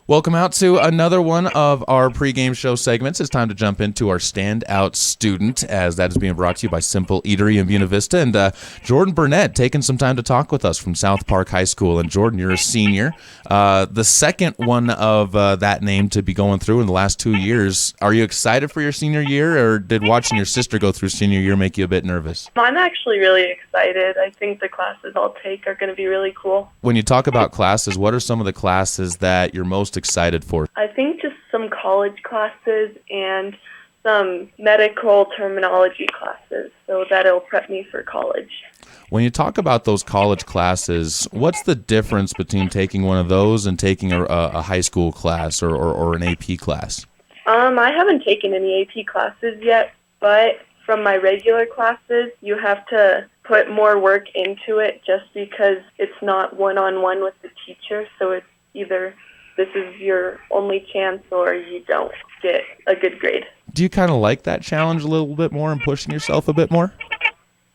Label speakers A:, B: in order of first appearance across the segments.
A: Welcome out to another one of our pregame show segments. It's time to jump into our standout student, as that is being brought to you by Simple Eatery in Buena Vista. And Jordan Burnett taking some time to talk with us from South Park High School. And Jordan, you're a senior. The second one of that name to be going through in the last 2 years. Are you excited for your senior year, or did watching your sister go through senior year make you a bit nervous?
B: I'm actually really excited. I think the classes I'll take are going to be really cool.
A: When you talk about classes, what are some of the classes that you're most excited for?
B: I think just some college classes and some medical terminology classes, so that'll prep me for college.
A: When you talk about those college classes, what's the difference between taking one of those and taking a high school class or an AP class?
B: I haven't taken any AP classes yet, but from my regular classes, you have to put more work into it just because it's not one-on-one with the teacher, so it's either this is your only chance or you don't get a good grade.
A: Do you kind of like that challenge a little bit more and pushing yourself a bit more?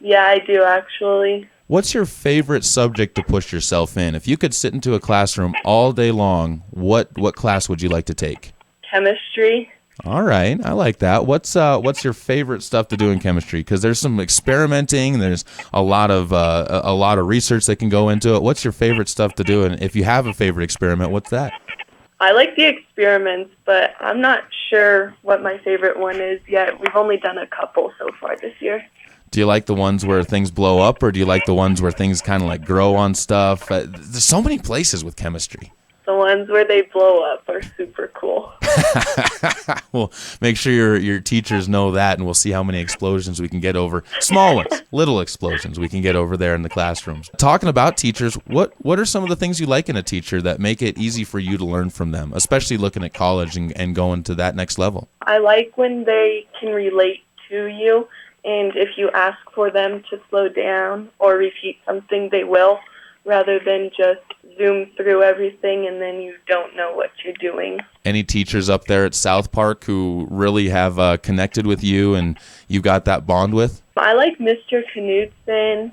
B: Yeah, I do actually.
A: What's your favorite subject to push yourself in? If you could sit into a classroom all day long, what class would you like to take?
B: Chemistry.
A: All right, I like that. What's your favorite stuff to do in chemistry? Because there's some experimenting, there's a lot of research that can go into it. What's your favorite stuff to do? And if you have a favorite experiment, what's that?
B: I like the experiments, but I'm not sure what my favorite one is yet. We've only done a couple so far this year.
A: Do you like the ones where things blow up, or do you like the ones where things kind of like grow on stuff? There's so many places with chemistry.
B: The ones where they blow up are super cool.
A: Well, make sure your teachers know that, and we'll see how many explosions we can get over. Small ones, little explosions we can get over there in the classrooms. Talking about teachers, what are some of the things you like in a teacher that make it easy for you to learn from them, especially looking at college and going to that next level?
B: I like when they can relate to you, and if you ask for them to slow down or repeat something, they will, rather than just zoom through everything and then you don't know what you're doing.
A: Any teachers up there at South Park who really have connected with you and you got that bond with?
B: I like Mr. Knudsen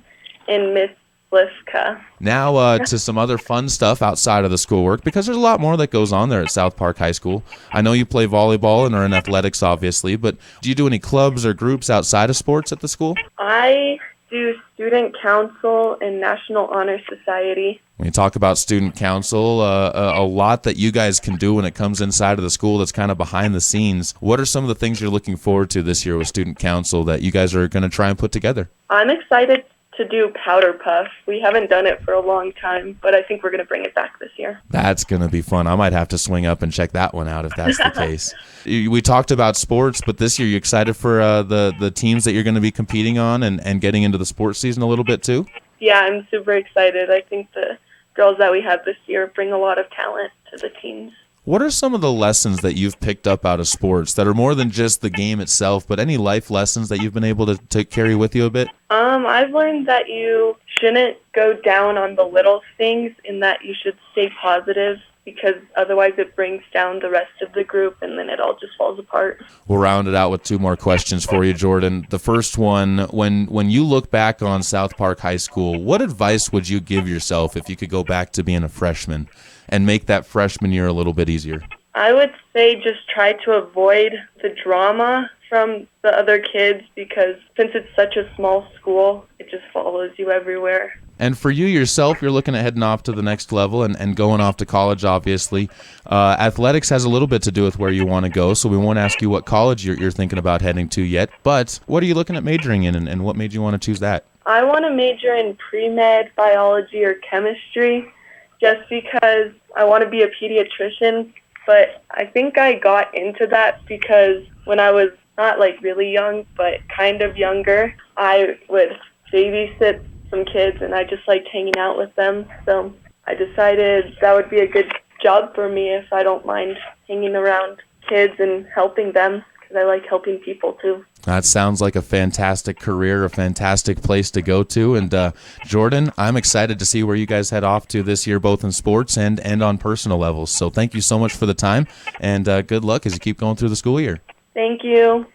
B: and Miss Bliska.
A: Now to some other fun stuff outside of the schoolwork, because there's a lot more that goes on there at South Park High School. I know you play volleyball and are in athletics, obviously, but do you do any clubs or groups outside of sports at the school?
B: I do student council and National Honor Society.
A: When you talk about student council, a lot that you guys can do when it comes inside of the school that's kind of behind the scenes. What are some of the things you're looking forward to this year with student council that you guys are going to try and put together?
B: I'm excited to do Powder Puff. We haven't done it for a long time, but I think we're going to bring it back this year.
A: That's going to be fun. I might have to swing up and check that one out if that's the case. We talked about sports, but this year you excited for the teams that you're going to be competing on and getting into the sports season a little bit too?
B: Yeah, I'm super excited. I think the girls that we have this year bring a lot of talent to the teams.
A: What are some of the lessons that you've picked up out of sports that are more than just the game itself, but any life lessons that you've been able to carry with you a bit?
B: I've learned that you shouldn't go down on the little things and that you should stay positive, because otherwise it brings down the rest of the group and then it all just falls apart.
A: We'll round it out with two more questions for you, Jordan. The first one, when you look back on South Park High School, what advice would you give yourself if you could go back to being a freshman and make that freshman year a little bit easier?
B: I would say just try to avoid the drama from the other kids, because since it's such a small school, it just follows you everywhere.
A: And for you yourself, you're looking at heading off to the next level and going off to college, obviously. Athletics has a little bit to do with where you want to go, so we won't ask you what college you're thinking about heading to yet. But what are you looking at majoring in, and what made you want to choose that?
B: I want to major in pre-med, biology, or chemistry, just because I want to be a pediatrician. But I think I got into that because when I was not like really young, but kind of younger, I would babysit some kids and I just liked hanging out with them. So I decided that would be a good job for me if I don't mind hanging around kids and helping them, because I like helping people too.
A: That sounds like a fantastic career, a fantastic place to go to. And Jordan, I'm excited to see where you guys head off to this year, both in sports and on personal levels. So thank you so much for the time, and good luck as you keep going through the school year.
B: Thank you.